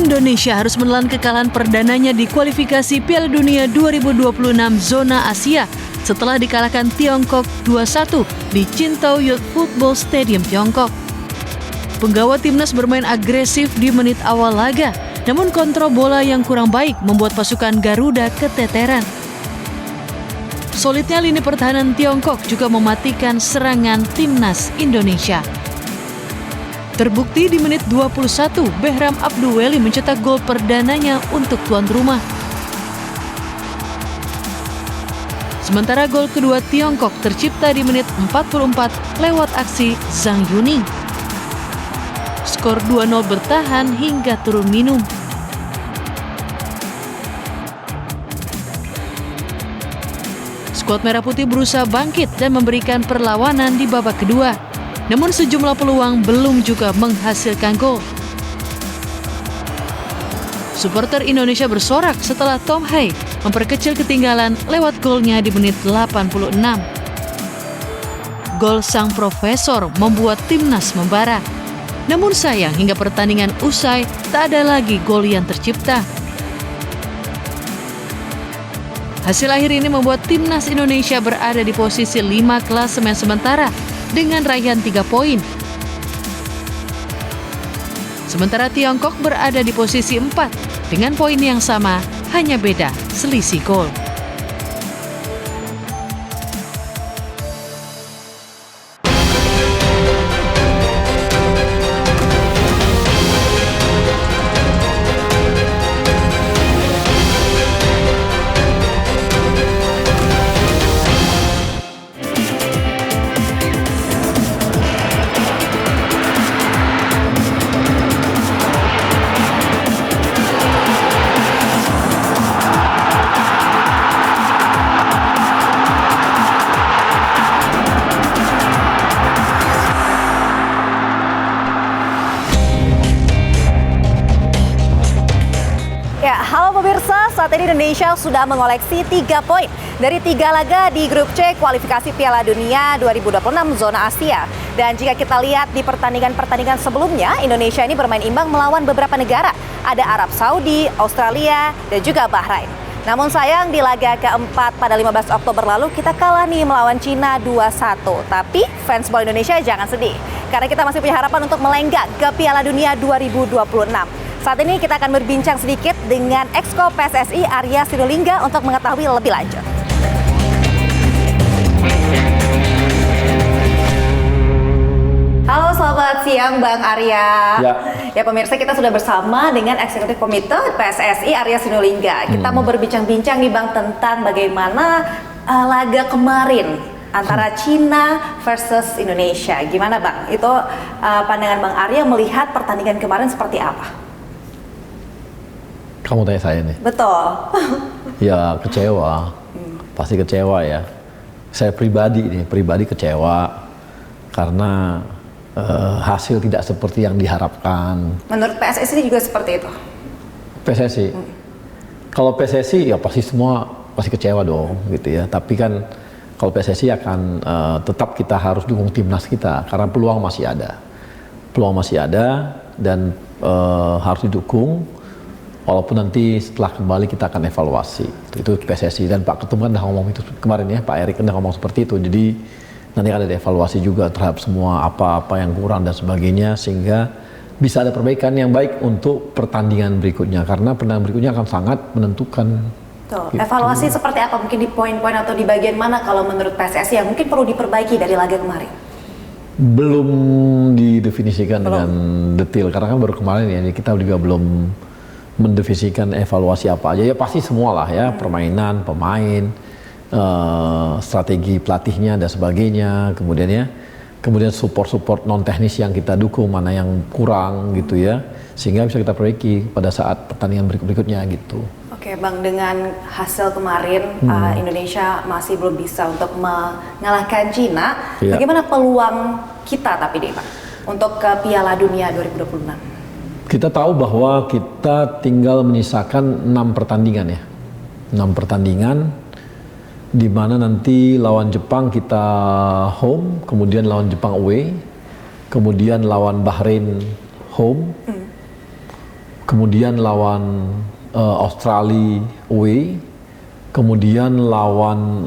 Indonesia harus menelan kekalahan perdananya di kualifikasi Piala Dunia 2026 zona Asia setelah dikalahkan Tiongkok 2-1 di Qingdao Youth Football Stadium Tiongkok. Penggawa timnas bermain agresif di menit awal laga, namun kontrol bola yang kurang baik membuat pasukan Garuda keteteran. Solidnya lini pertahanan Tiongkok juga mematikan serangan timnas Indonesia. Terbukti di menit 21, Behram Abduweli mencetak gol perdananya untuk tuan rumah. Sementara gol kedua Tiongkok tercipta di menit 44 lewat aksi Zhang Yuning. Skor 2-0 bertahan hingga turun minum. Skuad Merah Putih berusaha bangkit dan memberikan perlawanan di babak kedua. Namun sejumlah peluang belum juga menghasilkan gol. Supporter Indonesia bersorak setelah Tom Hai memperkecil ketinggalan lewat golnya di menit 86. Gol sang profesor membuat timnas membara. Namun sayang hingga pertandingan usai tak ada lagi gol yang tercipta. Hasil akhir ini membuat timnas Indonesia berada di posisi 5 klasemen sementara dengan raihan 3 poin. Sementara Tiongkok berada di posisi 4 dengan poin yang sama, hanya beda selisih gol. Ya, halo pemirsa, saat ini Indonesia sudah mengoleksi 3 poin dari 3 laga di grup C kualifikasi Piala Dunia 2026 zona Asia. Dan jika kita lihat di pertandingan-pertandingan sebelumnya, Indonesia ini bermain imbang melawan beberapa negara. Ada Arab Saudi, Australia, dan juga Bahrain. Namun sayang di laga keempat pada 15 Oktober lalu kita kalah nih melawan Cina 2-1. Tapi fans bola Indonesia jangan sedih, karena kita masih punya harapan untuk melenggang ke Piala Dunia 2026. Saat ini kita akan berbincang sedikit dengan Exco PSSI Arya Sinulinga untuk mengetahui lebih lanjut. Halo, selamat siang Bang Arya. Ya pemirsa, kita sudah bersama dengan Eksekutif Komite PSSI Arya Sinulinga. Kita mau berbincang-bincang nih Bang tentang bagaimana laga kemarin antara Cina versus Indonesia. Gimana Bang? Itu pandangan Bang Arya melihat pertandingan kemarin seperti apa? Kamu tanya saya nih? Betul. Ya kecewa, pasti kecewa ya. Saya pribadi kecewa karena hasil tidak seperti yang diharapkan. Menurut PSSI juga seperti itu? PSSI? Kalau PSSI ya pasti semua pasti kecewa dong gitu ya. Tapi kan kalau PSSI akan tetap kita harus dukung timnas kita karena peluang masih ada. Peluang masih ada dan harus didukung. Walaupun nanti setelah kembali kita akan evaluasi, itu PSSI dan Pak Ketum kan udah ngomong itu kemarin ya, Pak Erik udah ngomong seperti itu. Jadi nanti akan ada evaluasi juga terhadap semua apa-apa yang kurang dan sebagainya sehingga bisa ada perbaikan yang baik untuk pertandingan berikutnya karena pertandingan berikutnya akan sangat menentukan. Tuh, gitu. Evaluasi seperti apa mungkin di poin-poin atau di bagian mana kalau menurut PSSI yang mungkin perlu diperbaiki dari laga kemarin? Belum didefinisikan dengan detail karena kan baru kemarin ya, kita juga belum mendefinisikan evaluasi apa aja ya pasti semua lah ya permainan pemain strategi pelatihnya dan sebagainya kemudian support non teknis yang kita dukung mana yang kurang gitu ya sehingga bisa kita perbaiki pada saat pertandingan berikutnya gitu. Oke Bang, dengan hasil kemarin Indonesia masih belum bisa untuk mengalahkan Cina. Ya. Bagaimana peluang kita tapi deh Bang untuk ke Piala Dunia 2026? Kita tahu bahwa kita tinggal menyisakan 6 pertandingan ya. 6 pertandingan di mana nanti lawan Jepang kita home, kemudian lawan Jepang away, kemudian lawan Bahrain home, kemudian lawan Australia away, kemudian lawan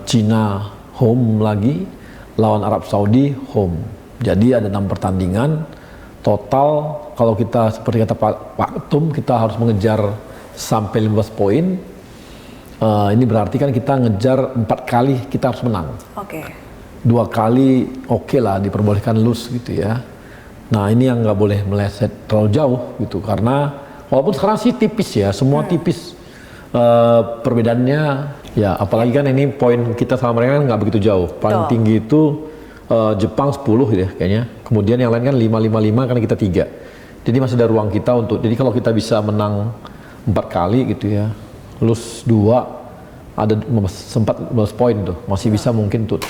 Cina home lagi, lawan Arab Saudi home. Jadi ada 6 pertandingan total. Kalau kita seperti kata Pak Ketum, kita harus mengejar sampai 15 poin. Ini berarti kan kita ngejar 4 kali kita harus menang. Oke. 2 kali oke lah diperbolehkan lose gitu ya. Nah ini yang nggak boleh meleset terlalu jauh gitu, karena walaupun sekarang sih tipis ya, semua tipis perbedaannya ya, apalagi kan ini poin kita sama mereka kan nggak begitu jauh. Paling tinggi itu Jepang 10 gitu ya kayaknya, kemudian yang lain kan 5 karena kita 3. Jadi masih ada ruang kita untuk, jadi kalau kita bisa menang 4 kali gitu ya, lose 2, ada sempat 15 poin tuh, masih bisa mungkin untuk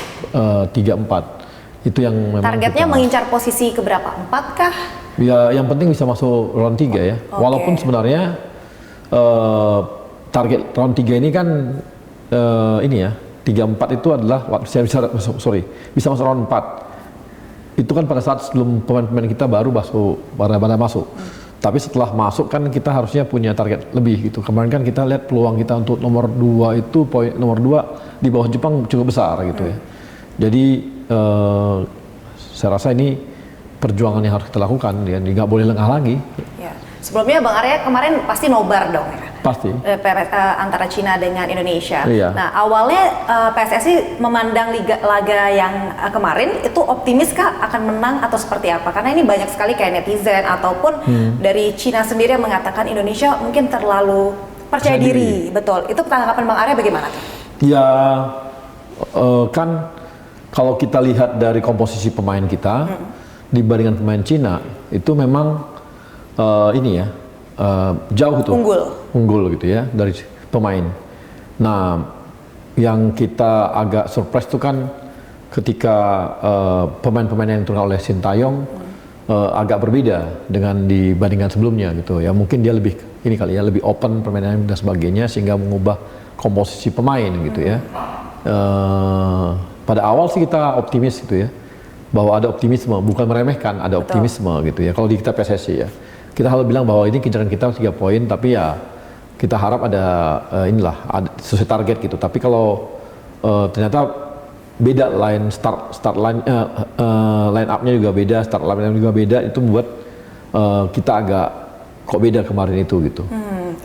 3-4. Itu yang memang targetnya mengincar posisi keberapa? 4 kah? Ya, yang penting bisa masuk round 3 ya. Walaupun sebenarnya target round 3 ini kan ini ya, 3-4 itu adalah bisa masuk round 4. Itu kan pada saat sebelum pemain-pemain kita baru masuk. Tapi setelah masuk kan kita harusnya punya target lebih gitu. Kemarin kan kita lihat peluang kita untuk nomor 2 itu, poin nomor 2 di bawah Jepang cukup besar gitu ya. Jadi saya rasa ini perjuangan yang harus kita lakukan, ya nggak boleh lengah lagi. Ya. Sebelumnya Bang Arya kemarin pasti nobar dong ya? Pasti. Antara Cina dengan Indonesia. Iya. Nah awalnya PSSI memandang laga yang kemarin itu optimis kah akan menang atau seperti apa? Karena ini banyak sekali kayak netizen ataupun dari Cina sendiri yang mengatakan Indonesia mungkin terlalu percaya diri. Betul. Itu tanggapan Bang Arya bagaimana tuh? Ya kan kalau kita lihat dari komposisi pemain kita dibandingkan pemain Cina itu memang ini ya jauh tuh unggul gitu ya dari pemain. Nah yang kita agak surprise tuh kan ketika pemain-pemain yang diturunkan oleh Sintayong agak berbeda dengan dibandingkan sebelumnya gitu ya. Mungkin dia lebih ini kali ya, lebih open permainannya dan sebagainya sehingga mengubah komposisi pemain gitu ya. Pada awal sih kita optimis gitu ya, bahwa ada optimisme, bukan meremehkan, ada optimisme gitu ya. Kalau di kita PSSI ya, kita selalu bilang bahwa ini kejaran kita 3 poin, tapi ya kita harap ada ada sesuai target gitu. Tapi kalau ternyata beda line line up-nya juga beda, start line juga beda, itu membuat kita agak kok beda kemarin itu gitu.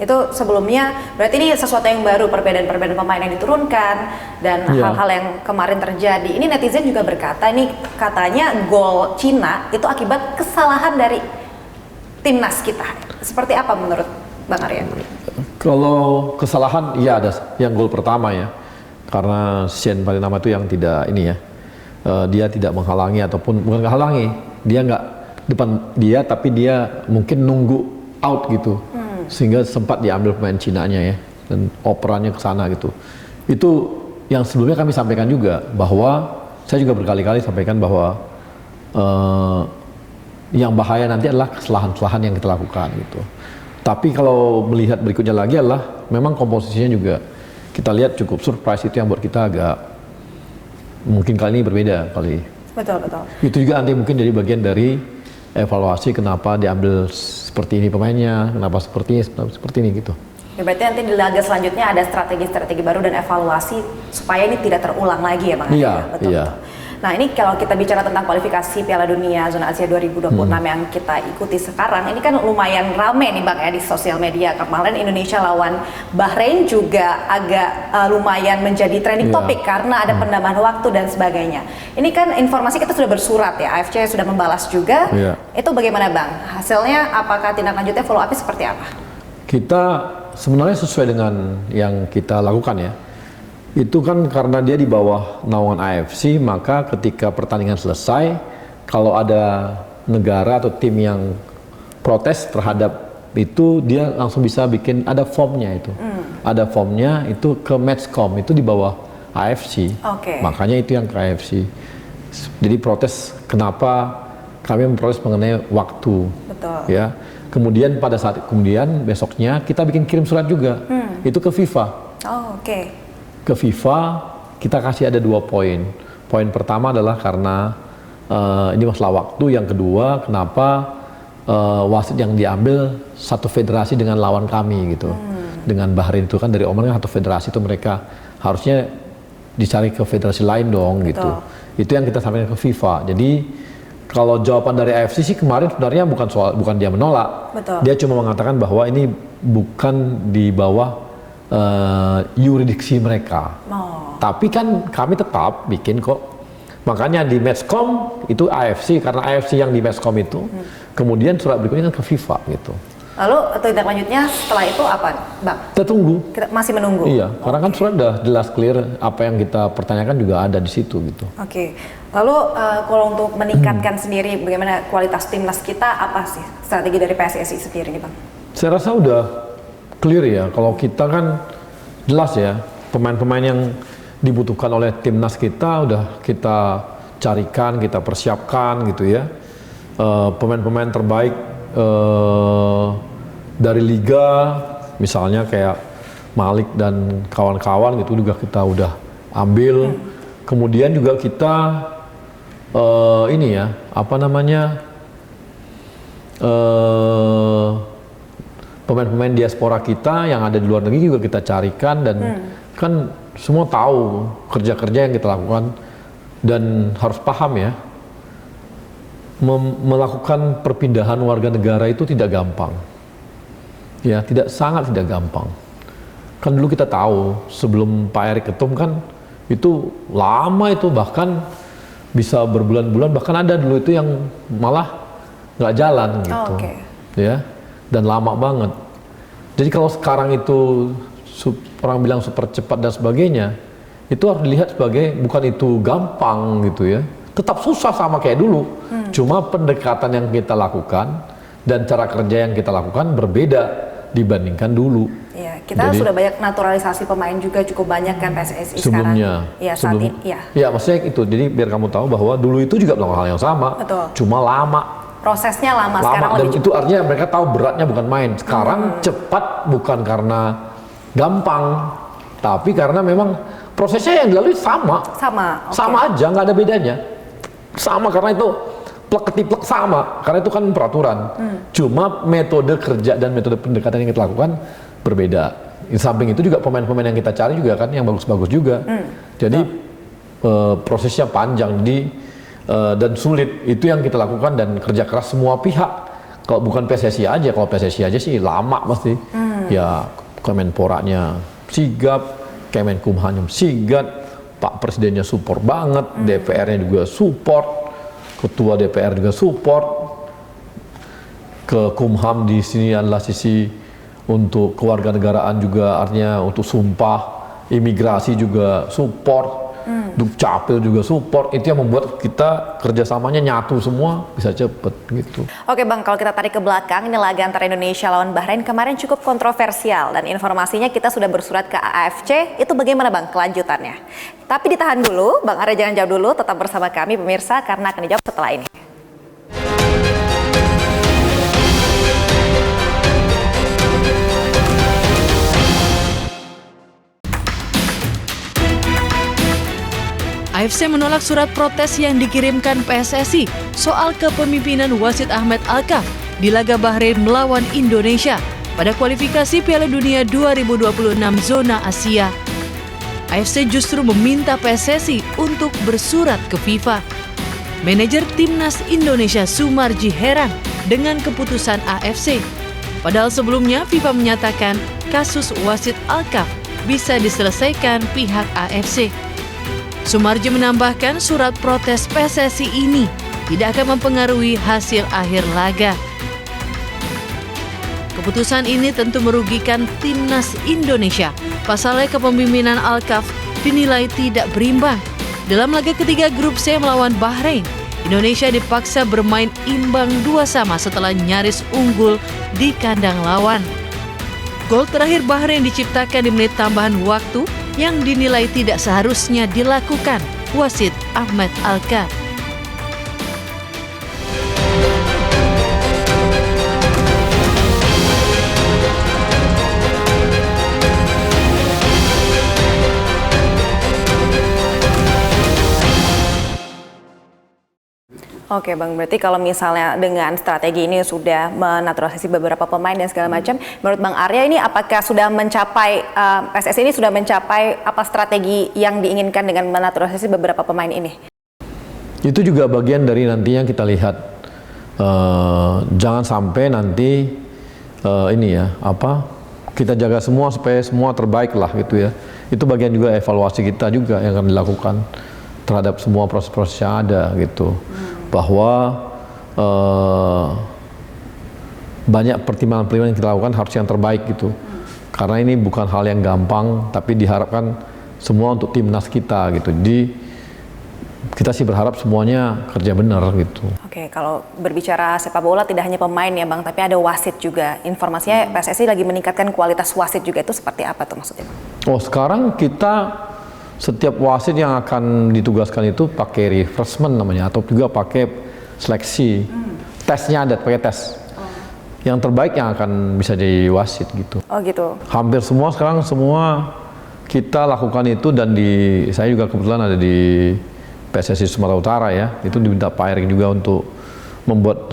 Itu sebelumnya berarti ini sesuatu yang baru, perbedaan pemain yang diturunkan dan hal-hal yang kemarin terjadi. Ini netizen juga berkata, ini katanya gol Cina itu akibat kesalahan dari timnas kita. Seperti apa menurut Bang Arya? Kalau kesalahan, iya ada yang gol pertama ya, karena Sien Palinama itu yang tidak ini ya, dia tidak menghalangi ataupun bukan menghalangi, dia nggak depan dia, tapi dia mungkin nunggu out gitu. Sehingga sempat diambil pemain Cinanya ya, dan operannya ke sana gitu. Itu yang sebelumnya kami sampaikan juga, bahwa saya juga berkali-kali sampaikan bahwa yang bahaya nanti adalah kesalahan-kesalahan yang kita lakukan gitu. Tapi kalau melihat berikutnya lagi adalah memang komposisinya juga kita lihat cukup surprise, itu yang buat kita agak mungkin kali ini berbeda kali. Betul. Itu juga nanti mungkin jadi bagian dari evaluasi kenapa diambil seperti ini pemainnya, kenapa seperti ini gitu. Ya, berarti nanti di laga selanjutnya ada strategi baru dan evaluasi supaya ini tidak terulang lagi ya Bang. Iya, betul. Nah ini kalau kita bicara tentang kualifikasi Piala Dunia Zona Asia 2026 yang kita ikuti sekarang, ini kan lumayan rame nih Bang ya di sosial media. Kemarin Indonesia lawan Bahrain juga agak lumayan menjadi trending topik karena ada penambahan waktu dan sebagainya. Ini kan informasi kita sudah bersurat ya, AFC sudah membalas juga. Itu bagaimana Bang? Hasilnya apakah tindak lanjutnya follow up seperti apa? Kita sebenarnya sesuai dengan yang kita lakukan ya. Itu kan karena dia di bawah naungan AFC, maka ketika pertandingan selesai, kalau ada negara atau tim yang protes terhadap itu, dia langsung bisa bikin, ada formnya itu. Ada formnya itu ke Matchcom, itu di bawah AFC. Makanya itu yang ke AFC. Jadi protes, kenapa kami memprotes mengenai waktu. Ya. Kemudian pada saat besoknya kita kirim surat juga. Itu ke FIFA. Ke FIFA kita kasih ada 2 poin. Poin pertama adalah karena ini masalah waktu. Yang kedua, kenapa wasit yang diambil satu federasi dengan lawan kami gitu. Dengan Bahrain itu kan dari Oman kan satu federasi itu mereka harusnya dicari ke federasi lain dong gitu. Itu yang kita sampaikan ke FIFA. Jadi kalau jawaban dari AFC sih kemarin sebenarnya bukan dia menolak. Dia cuma mengatakan bahwa ini bukan di bawah yurisdiksi mereka. Tapi kan kami tetap bikin kok. Makanya di Matchcom itu AFC, karena AFC yang di Matchcom itu kemudian surat berikutnya kan ke FIFA gitu. Lalu tindak lanjutnya setelah itu apa, Bang? Kita tunggu. Kita masih menunggu. Iya, karena kan surat udah jelas clear, apa yang kita pertanyakan juga ada di situ gitu. Oke. Lalu kalau untuk meningkatkan sendiri bagaimana kualitas timnas kita, apa sih strategi dari PSSI sendiri nih, Bang? Saya rasa udah clear ya. Kalau kita kan jelas ya, pemain-pemain yang dibutuhkan oleh timnas kita udah kita carikan, kita persiapkan gitu ya. Pemain-pemain terbaik dari liga, misalnya kayak Malik dan kawan-kawan gitu juga kita udah ambil. Kemudian juga kita ini ya, apa namanya, pemain-pemain diaspora kita yang ada di luar negeri juga kita carikan dan kan semua tahu kerja-kerja yang kita lakukan dan harus paham ya, melakukan perpindahan warga negara itu tidak gampang. Ya, sangat tidak gampang. Kan dulu kita tahu sebelum Pak Erick ketum kan itu lama itu, bahkan bisa berbulan-bulan, bahkan ada dulu itu yang malah nggak jalan gitu. Ya, dan lama banget. Jadi kalau sekarang itu orang bilang super cepat dan sebagainya, itu harus dilihat sebagai bukan itu gampang gitu ya. Tetap susah sama kayak dulu. Cuma pendekatan yang kita lakukan dan cara kerja yang kita lakukan berbeda dibandingkan dulu. Iya, kita sudah banyak naturalisasi pemain juga cukup banyak kan PSSI sebelumnya, sekarang. Iya, saat ini. Ya, maksudnya itu. Jadi biar kamu tahu bahwa dulu itu juga melakukan hal yang sama. Cuma lama. Prosesnya lama sekarang dan lebih itu artinya mereka tahu beratnya bukan main. Sekarang cepat bukan karena gampang, tapi karena memang prosesnya yang dilalui sama aja, nggak ada bedanya, sama karena itu plek ketiplek sama, karena itu kan peraturan. Cuma metode kerja dan metode pendekatan yang kita lakukan berbeda. Di samping itu juga pemain-pemain yang kita cari juga kan yang bagus-bagus juga. Jadi prosesnya panjang dan sulit. Itu yang kita lakukan dan kerja keras semua pihak. Kalau bukan PSSI aja, kalau PSSI aja sih lama pasti. Ya Kemenporanya sigap, Kemenkumham sigap, Pak Presidennya support banget, DPR-nya juga support, Ketua DPR juga support. Ke Kumham di sini adalah sisi untuk kewarganegaraan juga, artinya untuk sumpah, imigrasi juga support. Dukcapil juga support. Itu yang membuat kita kerjasamanya nyatu semua, bisa cepet gitu. Oke Bang, kalau kita tarik ke belakang, ini laga antara Indonesia lawan Bahrain kemarin cukup kontroversial dan informasinya kita sudah bersurat ke AFC. Itu bagaimana Bang kelanjutannya? Tapi ditahan dulu, Bang Arya jangan jauh dulu, tetap bersama kami pemirsa karena akan dijawab setelah ini. AFC menolak surat protes yang dikirimkan PSSI soal kepemimpinan wasit Ahmed Alkaf di laga Bahrain melawan Indonesia pada kualifikasi Piala Dunia 2026 zona Asia. AFC justru meminta PSSI untuk bersurat ke FIFA. Manajer Timnas Indonesia Sumarji heran dengan keputusan AFC. Padahal sebelumnya FIFA menyatakan kasus wasit Alkaf bisa diselesaikan pihak AFC. Sumarji menambahkan surat protes PSSI ini tidak akan mempengaruhi hasil akhir laga. Keputusan ini tentu merugikan Timnas Indonesia. Pasalnya kepemimpinan Alkaf dinilai tidak berimbang. Dalam laga ketiga grup C melawan Bahrain, Indonesia dipaksa bermain imbang 2-2 setelah nyaris unggul di kandang lawan. Gol terakhir Bahrain diciptakan di menit tambahan waktu yang dinilai tidak seharusnya dilakukan wasit Ahmed Alkaf. Oke Bang, berarti kalau misalnya dengan strategi ini sudah menaturalisasi beberapa pemain dan segala macam, menurut Bang Arya ini apakah sudah mencapai, PSSI ini sudah mencapai apa strategi yang diinginkan dengan menaturalisasi beberapa pemain ini? Itu juga bagian dari nantinya kita lihat, jangan sampai nanti kita jaga semua supaya semua terbaik lah gitu ya. Itu bagian juga evaluasi kita juga yang akan dilakukan terhadap semua proses-proses yang ada gitu. Bahwa banyak pertimbangan-pertimbangan yang kita lakukan harus yang terbaik gitu. Karena ini bukan hal yang gampang, tapi diharapkan semua untuk timnas kita gitu. Jadi kita sih berharap semuanya kerja benar gitu. Oke, kalau berbicara sepak bola tidak hanya pemain ya Bang, tapi ada wasit juga. Informasinya PSSI lagi meningkatkan kualitas wasit juga, itu seperti apa tuh maksudnya? Oh, sekarang kita setiap wasit yang akan ditugaskan itu pakai refreshment namanya, atau juga pakai seleksi. Tesnya ada, pakai tes. Yang terbaik yang akan bisa jadi wasit gitu. Oh gitu. Hampir semua sekarang kita lakukan itu, dan saya juga kebetulan ada di PSSI Sumatera Utara ya. Itu diminta Pak Erik juga untuk membuat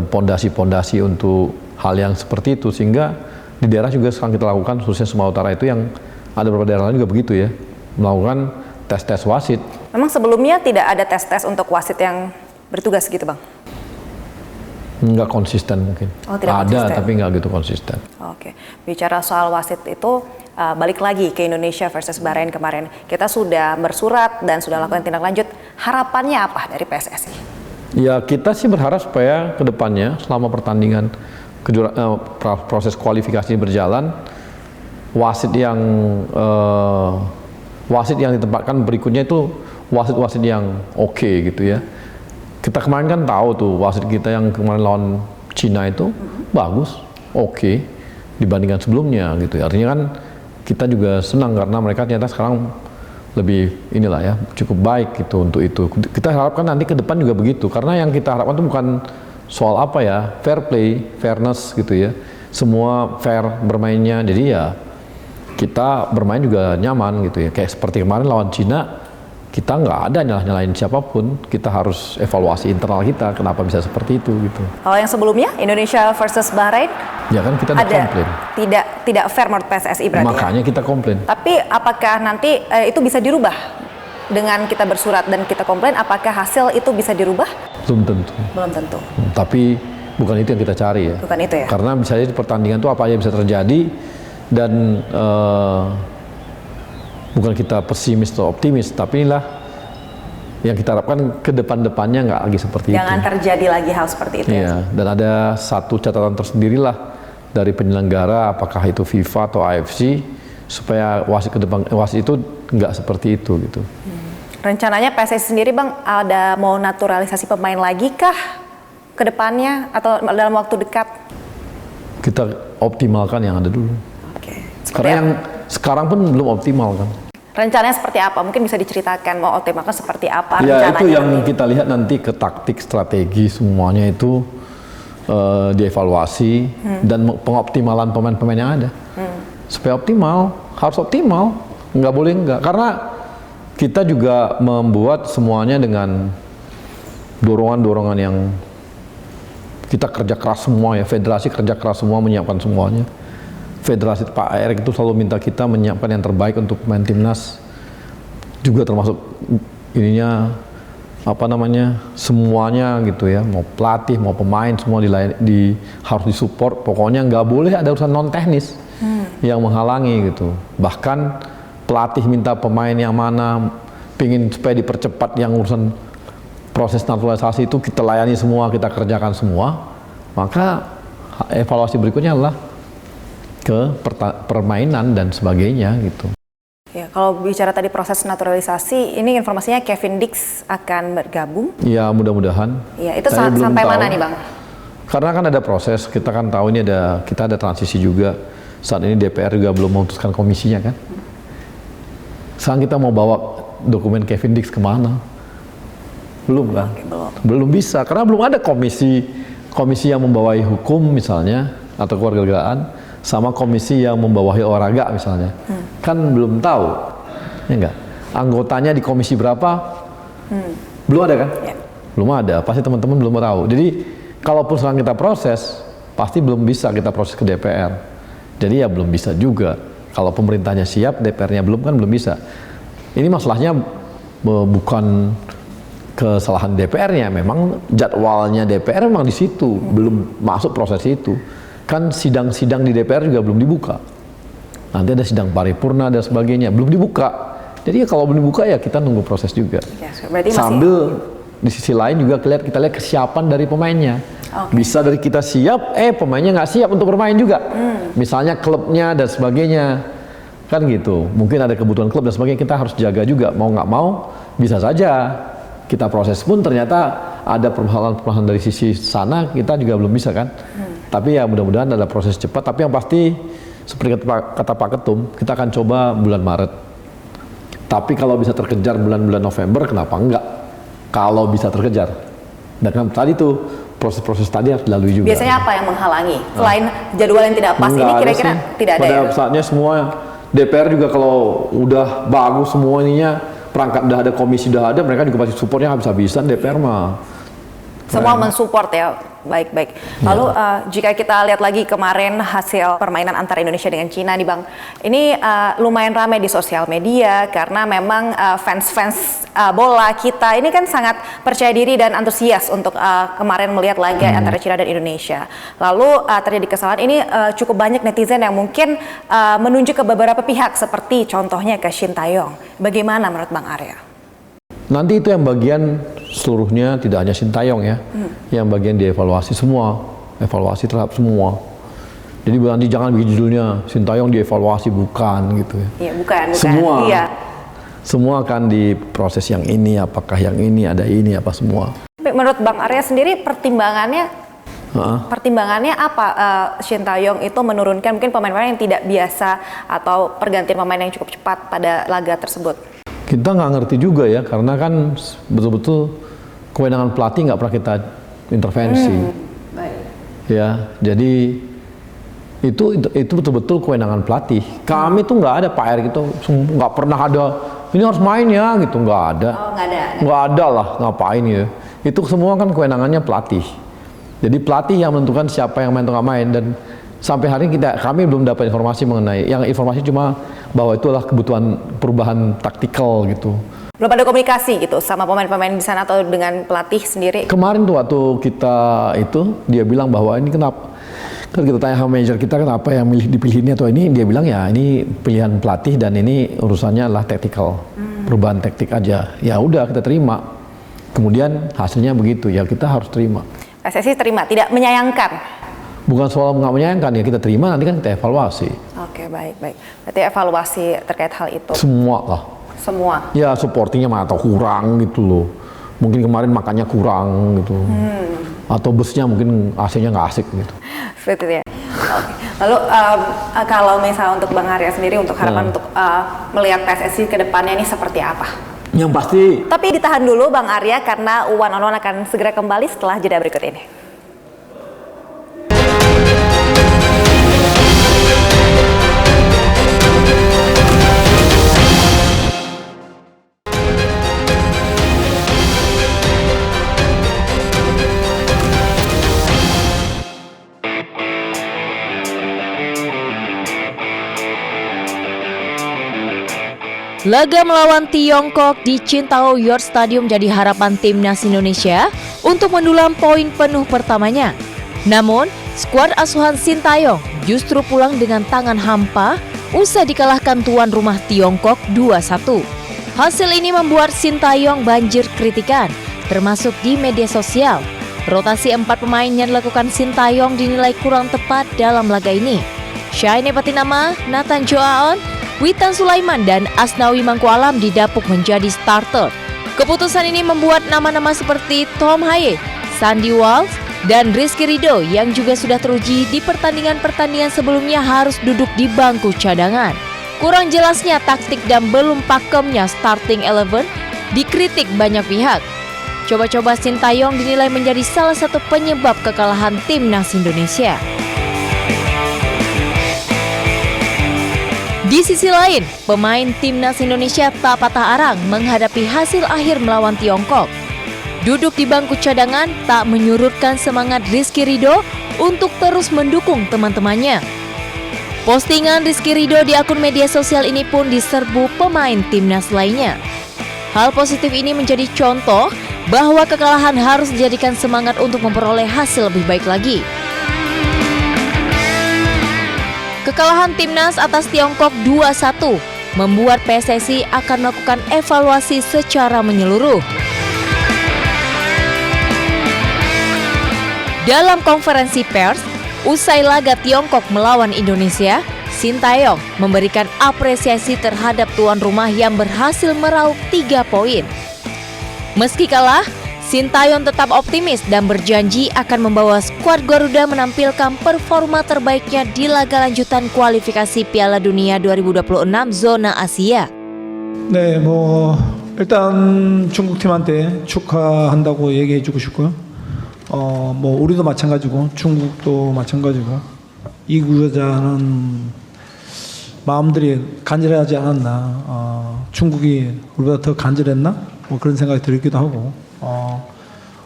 pondasi-pondasi untuk hal yang seperti itu, sehingga di daerah juga sekarang kita lakukan, khususnya Sumatera Utara itu, yang ada beberapa daerah lain juga begitu ya, melakukan tes-tes wasit. Memang sebelumnya tidak ada tes-tes untuk wasit yang bertugas gitu Bang? Nggak konsisten mungkin. Oh, tidak ada, konsisten. tapi nggak gitu konsisten. Oke, bicara soal wasit itu, balik lagi ke Indonesia versus Bahrain kemarin. Kita sudah bersurat dan sudah lakukan tindak lanjut. Harapannya apa dari PSSI? Ya, kita sih berharap supaya ke depannya selama pertandingan proses kualifikasi berjalan, wasit yang ditempatkan berikutnya itu wasit-wasit yang oke gitu ya. Kita kemarin kan tahu tuh wasit kita yang kemarin lawan Cina itu bagus, oke dibandingkan sebelumnya gitu ya. Artinya kan kita juga senang karena mereka ternyata sekarang lebih cukup baik gitu untuk itu. Kita harapkan nanti ke depan juga begitu, karena yang kita harapkan itu bukan soal fair play, fairness gitu ya. Semua fair bermainnya, jadi ya kita bermain juga nyaman gitu ya. Kayak seperti kemarin lawan Cina, kita nggak ada nyalahin siapapun, kita harus evaluasi internal kita kenapa bisa seperti itu gitu. Kalau yang sebelumnya Indonesia versus Bahrain, ya kan kita ada komplain. Tidak fair menurut PSSI berarti. Makanya kita komplain. Tapi apakah nanti itu bisa dirubah dengan kita bersurat dan kita komplain? Apakah hasil itu bisa dirubah? Belum tentu. Belum tentu. Tapi bukan itu yang kita cari ya. Bukan itu ya. Karena misalnya di pertandingan itu apa aja bisa terjadi, dan bukan kita pesimis atau optimis, tapi inilah yang kita harapkan ke depan-depannya nggak lagi seperti itu. Jangan terjadi lagi hal seperti itu. Iya, dan ada satu catatan tersendirilah dari penyelenggara, apakah itu FIFA atau AFC, supaya wasit ke depan wasit itu nggak seperti itu gitu. Rencananya PSSI sendiri Bang ada mau naturalisasi pemain lagi kah ke depannya atau dalam waktu dekat? Kita optimalkan yang ada dulu. Oke. Karena yang sekarang pun belum optimal kan. Rencananya seperti apa? Mungkin bisa diceritakan mau optimalkan seperti apa Ya rencananya? itu yang kita lihat nanti ke taktik, strategi semuanya itu dievaluasi dan pengoptimalan pemain-pemain yang ada. Supaya optimal, harus optimal, nggak boleh nggak. Karena kita juga membuat semuanya dengan dorongan-dorongan yang kita kerja keras semua ya, federasi kerja keras semua menyiapkan semuanya. Federasi Pak Erik itu selalu minta kita menyiapkan yang terbaik untuk pemain timnas, juga termasuk semuanya gitu ya, mau pelatih mau pemain semua harus disupport. Pokoknya nggak boleh ada urusan non teknis yang menghalangi gitu. Bahkan pelatih minta pemain yang mana, pingin supaya dipercepat yang urusan proses naturalisasi itu kita layani semua, kita kerjakan semua. Maka evaluasi berikutnya adalah ke permainan dan sebagainya gitu. Ya, kalau bicara tadi proses naturalisasi, ini informasinya Kevin Dix akan bergabung. Ya mudah-mudahan. Ya, itu sampai mana nih Bang? Karena kan ada proses, kita kan tahu ini kita ada transisi juga. Saat ini DPR juga belum memutuskan komisinya kan. Sekarang kita mau bawa dokumen Kevin Dix kemana? Belum kan? Oke, belum bisa, karena belum ada komisi yang membawahi hukum misalnya atau kewarganegaraan, sama komisi yang membawahi olahraga misalnya. Kan belum tahu, ya enggak? Anggotanya di komisi berapa? Belum ada kan? Ya. Belum ada, pasti teman-teman belum tahu. Jadi kalaupun sekarang kita proses, pasti belum bisa kita proses ke DPR. Jadi ya belum bisa juga. Kalau pemerintahnya siap, DPR-nya belum, kan belum bisa. Ini masalahnya bukan kesalahan DPR-nya, memang jadwalnya DPR memang di situ, belum masuk proses itu. Kan sidang-sidang di DPR juga belum dibuka. Nanti ada sidang paripurna dan sebagainya, belum dibuka. Jadi ya kalau belum dibuka ya kita nunggu proses juga. Ya, berarti sambil di sisi lain juga kita lihat kesiapan dari pemainnya. Bisa dari kita siap, pemainnya nggak siap untuk bermain juga. Misalnya klubnya dan sebagainya. Kan gitu. Mungkin ada kebutuhan klub dan sebagainya, kita harus jaga juga. Mau nggak mau, bisa saja kita proses pun ternyata ada permasalahan dari sisi sana, kita juga belum bisa kan. Tapi ya mudah-mudahan ada proses cepat. Tapi yang pasti seperti kata Pak Ketum, kita akan coba bulan Maret. Tapi kalau bisa terkejar bulan-bulan November, kenapa enggak? Kalau bisa terkejar. Dan kan tadi tuh proses-proses tadi harus dilalui juga. Biasanya apa yang menghalangi? Selain jadwal yang tidak pas, ini kira-kira tidak ada. Pada saatnya semua DPR juga kalau udah bagus semua ininya, perangkat udah ada, komisi udah ada, mereka juga pasti supportnya habis-habisan. DPR mah semua mensupport ya, baik-baik. Lalu jika kita lihat lagi kemarin hasil permainan antara Indonesia dengan Cina nih Bang, ini lumayan ramai di sosial media karena memang fans-fans bola kita ini kan sangat percaya diri dan antusias untuk kemarin melihat laga antara Cina dan Indonesia. Lalu terjadi kesalahan ini, cukup banyak netizen yang mungkin menunjuk ke beberapa pihak seperti contohnya ke Shin Tae-yong. Bagaimana menurut Bang Arya? Nanti itu yang bagian seluruhnya, tidak hanya Shin Tae-yong ya, yang bagian dievaluasi semua, evaluasi terhadap semua. Jadi nanti jangan bikin judulnya Shin Tae-yong dievaluasi, bukan gitu ya. Iya, bukan. Semua, iya. Semua akan diproses yang ini, apakah yang ini ada ini apa semua. Tapi menurut Bang Arya sendiri pertimbangannya apa Shin Tae-yong itu menurunkan mungkin pemain-pemain yang tidak biasa atau pergantian pemain yang cukup cepat pada laga tersebut? Kita nggak ngerti juga ya, karena kan betul-betul kewenangan pelatih nggak pernah kita intervensi. Ya, jadi itu betul-betul kewenangan pelatih. Kami tuh nggak ada Pak Erick itu nggak pernah ada ini harus main ya gitu, nggak ada. Oh, nggak ada lah, ngapain ya? Itu semua kan kewenangannya pelatih. Jadi pelatih yang menentukan siapa yang main atau nggak main, dan sampai hari ini kami belum dapat informasi mengenai, yang informasi cuma bahwa itu adalah kebutuhan perubahan taktikal gitu. Belum ada komunikasi gitu sama pemain-pemain di sana atau dengan pelatih sendiri? Kemarin tuh waktu kita itu, dia bilang bahwa ini kenapa, kan kita tanya sama manajer kita kenapa yang dipilih ini atau ini, dia bilang ya ini pilihan pelatih dan ini urusannya adalah taktikal, perubahan taktik aja. Ya udah kita terima. Kemudian hasilnya begitu, ya kita harus terima. PSSI terima, tidak menyayangkan? Bukan soal nggak menyayangkan, ya kita terima, nanti kan kita evaluasi. Oke, baik. Berarti evaluasi terkait hal itu? Semua lah. Semua? Ya supportingnya mah atau kurang gitu loh. Mungkin kemarin makannya kurang gitu. Atau busnya mungkin AC-nya nggak asik gitu. Seperti itu ya. Oke. Lalu kalau misalnya untuk Bang Arya sendiri, untuk harapan untuk melihat PSSI ke depannya ini seperti apa? Yang pasti. Tapi ditahan dulu Bang Arya karena One on One akan segera kembali setelah jeda berikut ini. Laga melawan Tiongkok di Qingdao Yacht Stadium jadi harapan timnas Indonesia untuk mendulang poin penuh pertamanya. Namun, skuad asuhan Shin Tae-yong justru pulang dengan tangan hampa usai dikalahkan tuan rumah Tiongkok 2-1. Hasil ini membuat Shin Tae-yong banjir kritikan, termasuk di media sosial. Rotasi 4 pemain yang dilakukan Shin Tae-yong dinilai kurang tepat dalam laga ini. Shayne Patinama, Nathan Joaon, Witan Sulaiman dan Asnawi Mangkualam didapuk menjadi starter. Keputusan ini membuat nama-nama seperti Tom Haye, Sandy Walsh, dan Rizky Ridho yang juga sudah teruji di pertandingan-pertandingan sebelumnya harus duduk di bangku cadangan. Kurang jelasnya taktik dan belum pakemnya starting 11 dikritik banyak pihak. Coba-coba Shin Tae-yong dinilai menjadi salah satu penyebab kekalahan timnas Indonesia. Di sisi lain, pemain timnas Indonesia tak patah arang menghadapi hasil akhir melawan Tiongkok. Duduk di bangku cadangan tak menyurutkan semangat Rizky Ridho untuk terus mendukung teman-temannya. Postingan Rizky Ridho di akun media sosial ini pun diserbu pemain timnas lainnya. Hal positif ini menjadi contoh bahwa kekalahan harus dijadikan semangat untuk memperoleh hasil lebih baik lagi. Kekalahan timnas atas Tiongkok 2-1 membuat PSSI akan melakukan evaluasi secara menyeluruh. Dalam konferensi pers, usai laga Tiongkok melawan Indonesia, Sintayong memberikan apresiasi terhadap tuan rumah yang berhasil meraup 3 poin. Meski kalah, Sintayong tetap optimis dan berjanji akan membawa skuad Garuda menampilkan performa terbaiknya di laga lanjutan kualifikasi Piala Dunia 2026 zona Asia. 네, 일단 중국팀한테 축하한다고 얘기해주고 싶고요. 우리도 마찬가지고 중국도 마찬가지고 이 구자는 마음들이 간절하지 않았나. 중국이 우리보다 더 간절했나? 그런 생각이 들기도 하고.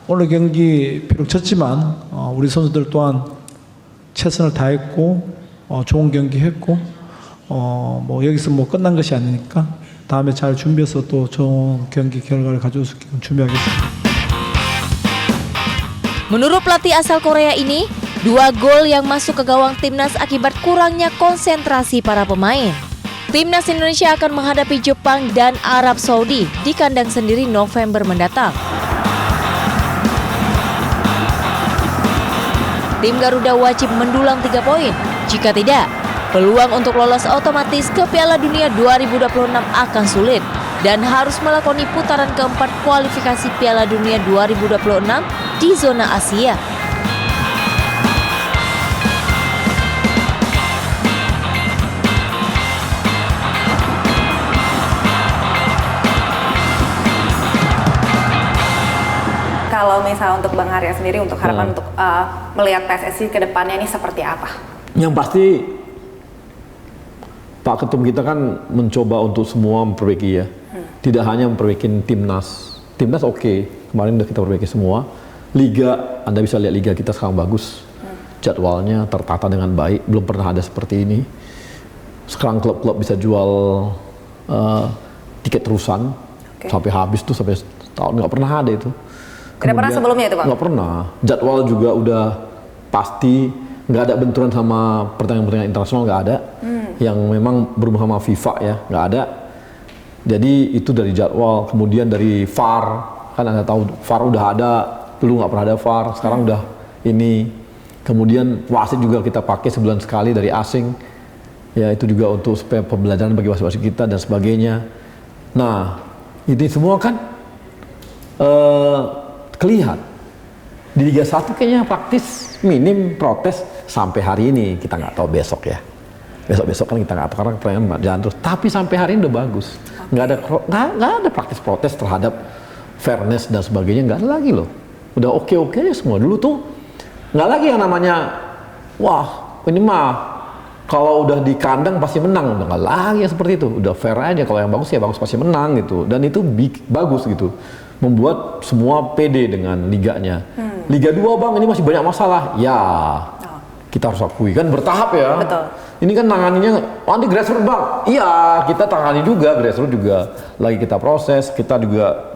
오늘 경기 비록 졌지만 우리 선수들 또한 최선을 다했고 좋은 경기 했고 여기서 끝난 것이 아니니까 다음에 잘 준비해서 또 좋은 경기 결과를 가져올 수 있게끔 준비하겠습니다. Menurut pelatih asal Korea ini, 2 gol yang masuk ke gawang timnas akibat kurangnya konsentrasi para pemain. Timnas Indonesia akan menghadapi Jepang dan Arab Saudi di kandang sendiri November mendatang. Tim Garuda wajib mendulang 3 poin. Jika tidak, peluang untuk lolos otomatis ke Piala Dunia 2026 akan sulit dan harus melakoni putaran keempat kualifikasi Piala Dunia 2026 di zona Asia. Kalau misalnya untuk Bang Arya sendiri, untuk harapan untuk melihat PSSI ke depannya ini seperti apa? Yang pasti Pak Ketum kita kan mencoba untuk semua memperbaiki ya. Tidak hanya memperbaiki timnas. Timnas oke, kemarin udah kita perbaiki semua. Liga, Anda bisa lihat liga kita sekarang bagus. Jadwalnya tertata dengan baik, belum pernah ada seperti ini. Sekarang klub-klub bisa jual tiket terusan sampai habis tuh, sampai tahun nggak pernah ada itu. Tidak pernah sebelumnya itu, Bang? Nggak pernah. Jadwal juga udah pasti, nggak ada benturan sama pertandingan-pertandingan internasional, nggak ada. Yang memang berhubungan sama FIFA ya, nggak ada. Jadi itu dari jadwal, kemudian dari VAR, kan Anda tahu VAR udah ada, dulu nggak pernah ada VAR, sekarang udah ini. Kemudian wasit juga kita pakai sebulan sekali dari asing, ya itu juga untuk supaya pembelajaran bagi wasit-wasit kita dan sebagainya. Nah, ini semua kan kelihatan. Di Liga 1 kayaknya praktis minim protes sampai hari ini, kita nggak tahu besok ya. Besok-besok kan kita nggak tahu karena pertandingan jalan terus. Tapi sampai hari ini udah bagus. Nggak ada praktis protes terhadap fairness dan sebagainya, nggak ada lagi loh. Udah oke-oke aja semua. Dulu tuh nggak lagi yang namanya, wah ini mah kalau udah di kandang pasti menang. Udah nggak lagi ya seperti itu. Udah fair aja, kalau yang bagus ya bagus pasti menang gitu. Dan itu bagus gitu. Membuat semua pede dengan liganya. Liga 2 Bang, ini masih banyak masalah. Ya, kita harus akui kan bertahap ya. Betul. Ini kan tanganinya, di grassroots Bang. Iya, kita tangani juga, grassroots juga lagi kita proses. Kita juga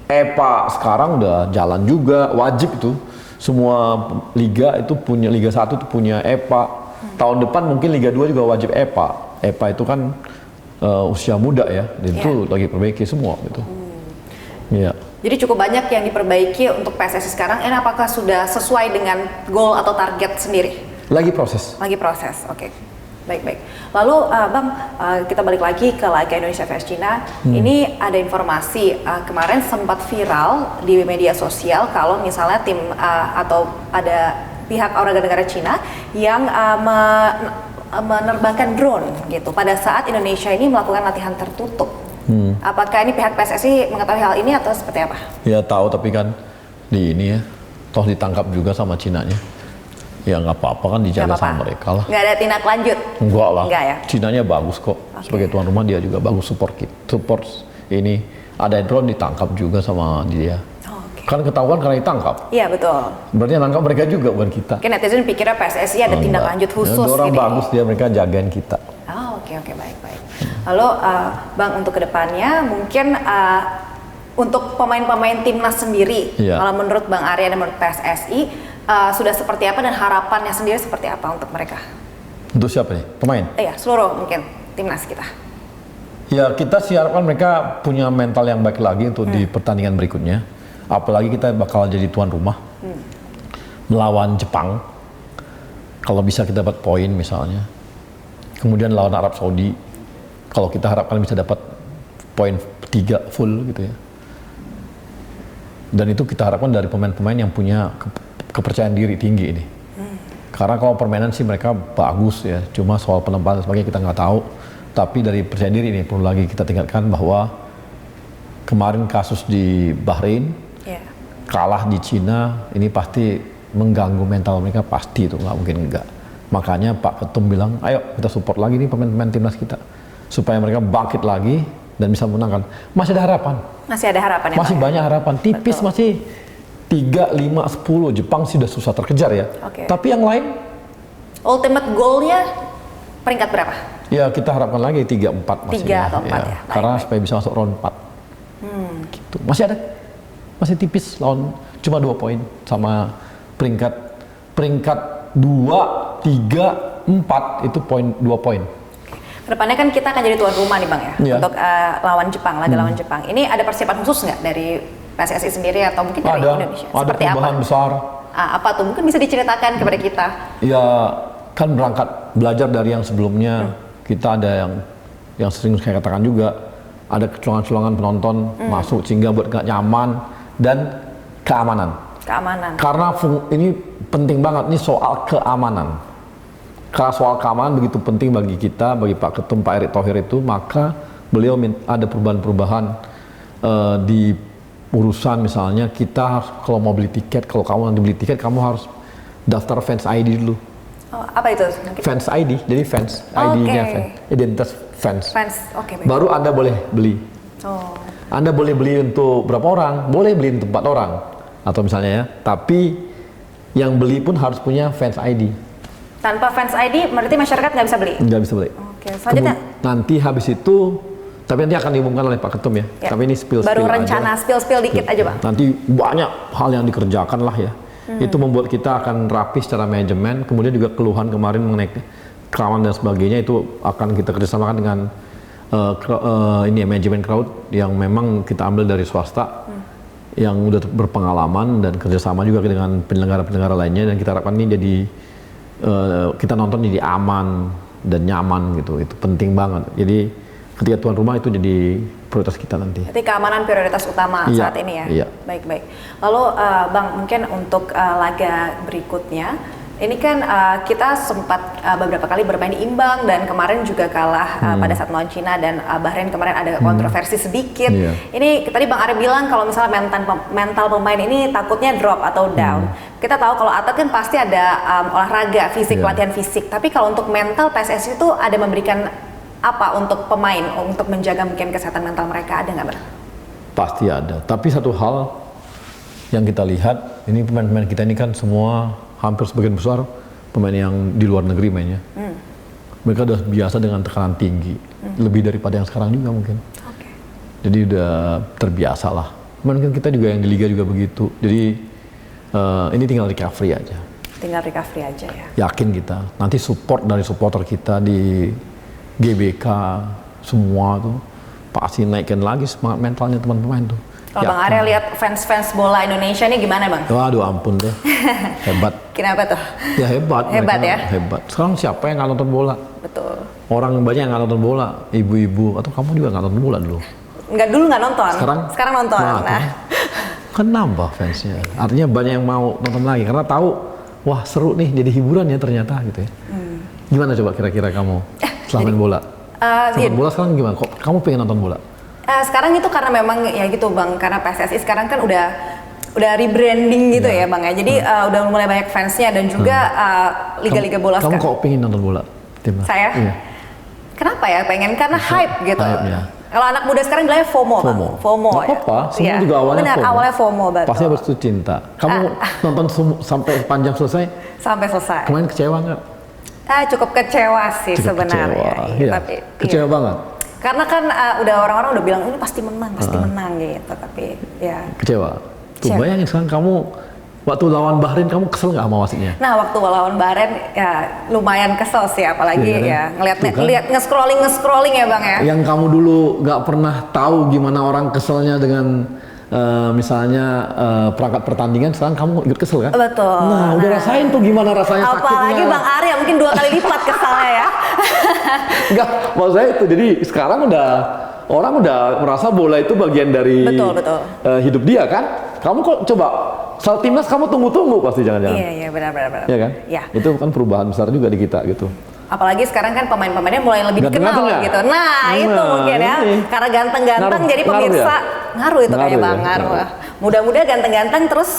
EPA sekarang udah jalan juga, wajib itu. Semua liga itu punya, Liga 1 itu punya EPA. Tahun depan mungkin Liga 2 juga wajib EPA. EPA itu kan usia muda ya, dan itu lagi perbaiki semua gitu. Iya. Jadi cukup banyak yang diperbaiki untuk PSSI sekarang. Ini apakah sudah sesuai dengan goal atau target sendiri? Lagi proses. Lagi proses, oke. Baik-baik. Lalu Bang, kita balik lagi ke laga Indonesia vs Cina. Ini ada informasi kemarin sempat viral di media sosial kalau misalnya tim atau ada pihak warga negara Cina yang menerbangkan drone gitu pada saat Indonesia ini melakukan latihan tertutup. Apakah ini pihak PSSI mengetahui hal ini atau seperti apa? Ya tahu, tapi kan di ini ya, toh ditangkap juga sama Cinanya. Ya nggak apa-apa kan, dijaga sama mereka lah. Nggak ada tindak lanjut? Enggak lah. Enggak ya? Cinanya bagus kok. Sebagai tuan rumah dia juga bagus support ini. Ada drone ditangkap juga sama dia. Kan ketahuan karena ditangkap. Iya betul. Berarti yang nangkap mereka juga, bukan kita. Mungkin netizen pikirnya PSSI ada tindak lanjut khusus. Ya, orang gitu. bagus dia, mereka jagain kita. Oh, oke baik. Lalu Bang, untuk kedepannya mungkin untuk pemain-pemain timnas sendiri, kalau menurut Bang Arya dan menurut PSSI sudah seperti apa dan harapannya sendiri seperti apa untuk mereka? Untuk siapa nih? Pemain? Iya, seluruh mungkin timnas kita. Ya, kita sih harapkan mereka punya mental yang baik lagi untuk di pertandingan berikutnya. Apalagi kita bakal jadi tuan rumah melawan Jepang. Kalau bisa kita dapat poin misalnya. Kemudian lawan Arab Saudi. Kalau kita harapkan bisa dapat poin 3 full gitu ya. Dan itu kita harapkan dari pemain-pemain yang punya kepercayaan diri tinggi ini. Karena kalau permainan sih mereka bagus ya. Cuma soal penempatan sebagainya kita nggak tahu. Tapi dari percaya diri ini perlu lagi kita tingkatkan bahwa kemarin kasus di Bahrain, kalah di Cina, ini pasti mengganggu mental mereka, pasti itu, nggak mungkin enggak. Makanya Pak Ketum bilang, ayo kita support lagi nih pemain-pemain timnas kita, supaya mereka bangkit lagi dan bisa menangkan. Masih ada harapan. Masih ada harapan ya? Masih banyak harapan, tipis. Betul. Masih 3, 5, 10, Jepang sudah susah terkejar ya. Tapi yang lain? Ultimate goal-nya peringkat berapa? Ya kita harapkan lagi 3, 4 masih. 3 atau 4 ya? Karena supaya bisa masuk round 4. Gitu. Masih tipis lawan cuma 2 poin sama peringkat 2, 3, 4 itu 2 poin. Kedepannya kan kita akan jadi tuan rumah nih Bang ya, untuk lawan Jepang, laga lawan Jepang. Ini ada persiapan khusus nggak dari PSSI sendiri atau mungkin dari Indonesia? Ada perubahan besar. Apa tuh? Mungkin bisa diceritakan kepada kita. Ya kan berangkat belajar dari yang sebelumnya. Kita ada yang sering saya katakan juga, ada kecurangan-kecurangan penonton masuk sehingga buat nggak nyaman. Dan keamanan. Karena ini penting banget, ini soal keamanan. Karena soal keamanan begitu penting bagi kita, bagi Pak Ketum, Pak Erick Thohir itu, maka beliau ada perubahan-perubahan di urusan misalnya kita harus, kalau mau beli tiket, kalau kamu nanti beli tiket, kamu harus daftar fans ID dulu. Oh, apa itu? Fans ID, jadi fans ID-nya fans, identitas fans. Baik. Baru Anda boleh beli. Anda boleh beli untuk berapa orang? Boleh beli untuk 4 orang. Atau misalnya ya. Tapi yang beli pun harus punya fans ID. Tanpa fans ID berarti masyarakat nggak bisa beli? Nggak bisa beli. Selanjutnya? Nanti habis itu, tapi nanti akan diumumkan oleh Pak Ketum ya. Tapi ini spill baru rencana aja. spill dikit aja Bang. Nanti banyak hal yang dikerjakan lah ya. Itu membuat kita akan rapi secara manajemen. Kemudian juga keluhan kemarin mengenai keamanan dan sebagainya itu akan kita kerjasamakan dengan ini ya, manajemen crowd yang memang kita ambil dari swasta yang udah berpengalaman dan kerjasama juga dengan penyelenggara-penyelenggara lainnya, dan kita harapkan ini jadi kita nonton jadi aman dan nyaman gitu. Itu penting banget. Jadi ketika tuan rumah itu jadi prioritas kita nanti. Jadi keamanan prioritas utama saat ini ya? Iya. Baik. Lalu Bang, mungkin untuk laga berikutnya, ini kan kita sempat beberapa kali bermain imbang dan kemarin juga kalah pada saat melawan Cina dan Bahrain kemarin ada kontroversi sedikit. Ini tadi Bang Arya bilang kalau misalnya mental pemain ini takutnya drop atau down. Kita tahu kalau atlet kan pasti ada olahraga fisik, latihan fisik. Tapi kalau untuk mental PSSI itu ada memberikan apa untuk pemain untuk menjaga mungkin kesehatan mental mereka, ada nggak Bang? Pasti ada. Tapi satu hal yang kita lihat, ini pemain-pemain kita ini kan semua hampir sebagian besar pemain yang di luar negeri mainnya. Mereka udah biasa dengan tekanan tinggi, lebih daripada yang sekarang juga mungkin. Jadi udah terbiasa lah. Mungkin kita juga yang di liga juga begitu. Jadi ini tinggal recovery aja. Tinggal recovery aja ya. Yakin kita. Nanti support dari supporter kita di GBK semua tuh pasti naikkan lagi semangat mentalnya teman-teman tuh. Kalau Bang Arya lihat fans bola Indonesia ini gimana Bang? Waduh ampun deh, hebat. Kenapa tuh? Ya hebat. Hebat ya? Hebat. Sekarang siapa yang nggak nonton bola? Betul. Orang banyak yang nggak nonton bola, ibu-ibu atau kamu juga nggak nonton bola dulu? Dulu nggak nonton. Sekarang nonton. Nah. Kan nambah fansnya. Artinya banyak yang mau nonton lagi karena tahu, wah seru nih jadi hiburan ya ternyata gitu ya. Gimana coba kira-kira kamu setelah main bola? Nonton bola sekarang gimana? Kok kamu pengen nonton bola? Sekarang itu karena memang ya gitu Bang, karena PSSI sekarang kan udah rebranding gitu ya Bang ya. Jadi udah mulai banyak fansnya dan juga liga-liga bola sekarang. Kamu kok pengen nonton bola? Timnas? Saya? Iya. Kenapa ya pengen? Karena hype gitu. Hype, ya. Kalau anak muda sekarang bilangnya FOMO, Bang. FOMO Nggak ya. apa-apa, semua Iya. juga awalnya Benar, FOMO. awalnya FOMO, betul. Pasti habis itu cinta. Kamu nonton sampai panjang selesai, Sampai selesai. kemarin kecewa nggak? Cukup kecewa sih Cukup sebenarnya. kecewa, Iya, iya. tapi Kecewa iya. banget. Karena kan udah orang-orang udah bilang ini pasti menang gitu. Tapi ya. Kecewa. Tuh Kecewa. bayangin sekarang kamu waktu lawan Bahrain kamu kesel nggak sama wasitnya? Nah, waktu lawan Bahrain ya lumayan kesel sih, apalagi Iya kan? ya ngeliat Tuh kan? nge-scrolling ya Bang ya. Yang kamu dulu nggak pernah tahu gimana orang keselnya dengan misalnya perangkat pertandingan, sekarang kamu ikut kesel kan? Betul. Nah, udah rasain tuh gimana rasanya Apalagi sakitnya. Bang Arya mungkin 2 kali lipat kesalnya ya. Enggak, maksud saya itu. Jadi sekarang orang udah merasa bola itu bagian dari Betul. hidup dia kan? Kamu kok coba saat timnas kamu tunggu-tunggu pasti jangan-jangan. Iya, benar. Iya kan? Iya. Itu kan perubahan besar juga di kita gitu. Apalagi sekarang kan pemain-pemainnya mulai lebih dikenal Ganteng-ganteng ya? gitu. Nah, itu mungkin ya. ini. Karena ganteng-ganteng Ngaruh- jadi pemirsa ngaruh ngaruh itu kayak Ngaruh ya? Bang, ngaruh. Ngaruh. Mudah-mudahan ganteng-ganteng terus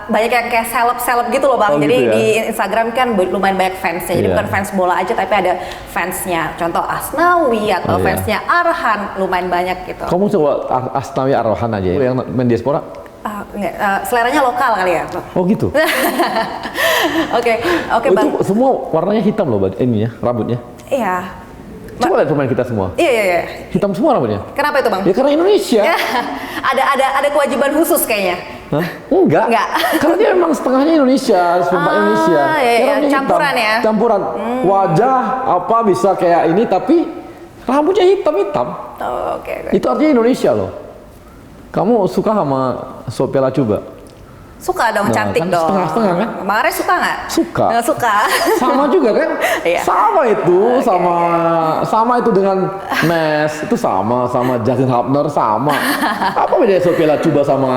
banyak yang kayak seleb-seleb gitu loh Bang. Oh, Jadi gitu ya? di Instagram kan lumayan banyak fansnya. Jadi Iya. bukan fans bola aja tapi ada fansnya. Contoh Asnawi atau Oh, iya. fansnya Arhan lumayan banyak gitu. Kamu coba Asnawi Arrohan aja ya, yang main diaspora. Seleranya lokal kali ya. Oh gitu. Oke Itu Bang. semua warnanya hitam loh, ininya, rambutnya. Iya. Coba lihat pemain kita semua. Iya. Hitam semua rambutnya. Kenapa itu Bang? Ya karena Indonesia. ada kewajiban khusus kayaknya. Hah? Enggak. Enggak. Karena dia emang setengahnya Indonesia, seperempat Indonesia. Iya, Dia rambutnya hitam. campuran ya? Campuran. Wajah apa bisa kayak ini tapi rambutnya hitam-hitam. Oh, oke. Itu artinya Indonesia loh. Kamu suka sama Sophia Lachuba? Suka dong, Nah, cantik kan dong. setengah-setengah kan? Bang Arya suka nggak? Suka. Nggak suka. Sama juga kan? Iya. Sama itu, sama itu dengan Mes, itu sama Justin Hubner sama. Apa bedanya Sophia Lachuba sama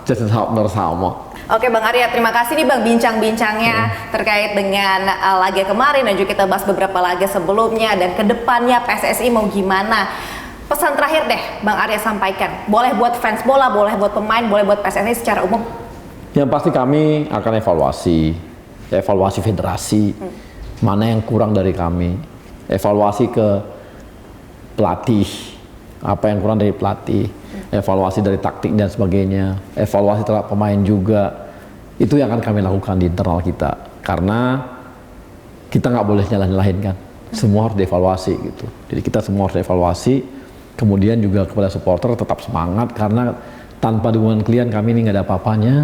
Justin Hubner sama? Oke Bang Arya, terima kasih nih Bang bincang-bincangnya terkait dengan laga kemarin dan juga kita bahas beberapa laga sebelumnya dan kedepannya PSSI mau gimana. Pesan terakhir deh Bang Arya sampaikan. Boleh buat fans bola, boleh buat pemain, boleh buat PSSI secara umum. Yang pasti kami akan evaluasi federasi, mana yang kurang dari kami, evaluasi ke pelatih, apa yang kurang dari pelatih, evaluasi dari taktik dan sebagainya, evaluasi terhadap pemain juga, itu yang akan kami lakukan di internal kita, karena kita nggak boleh nyalahin kan, semua harus dievaluasi gitu, jadi kita semua harus dievaluasi, kemudian juga kepada supporter tetap semangat, karena tanpa dukungan kalian kami ini nggak ada apa-apanya.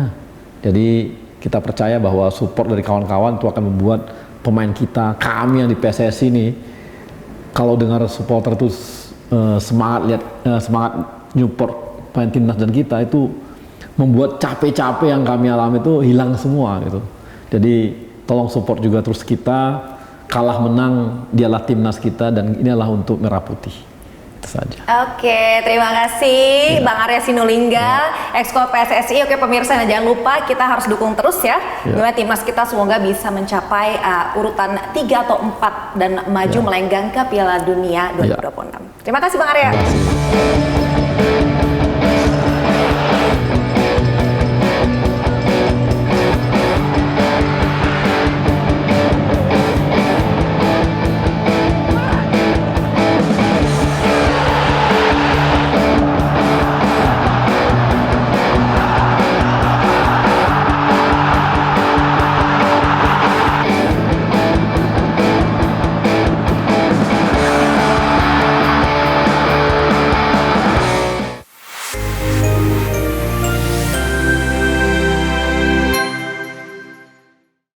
Jadi kita percaya bahwa support dari kawan-kawan itu akan membuat pemain kita, kami yang di PSSI ini, kalau dengar supporter itu semangat nyupport pemain timnas dan kita, itu membuat capek-capek yang kami alami itu hilang semua gitu. Jadi tolong support juga terus kita, kalah menang dialah timnas kita dan inilah untuk merah putih. Saja. Oke, terima kasih Bang Arya Sinulinga, Exco PSSI. Oke pemirsa, nah jangan lupa kita harus dukung terus ya. Gimana timnas kita semoga bisa mencapai urutan 3 atau 4 dan maju melenggang ke Piala Dunia 2026. Terima kasih Bang Arya. Terima kasih.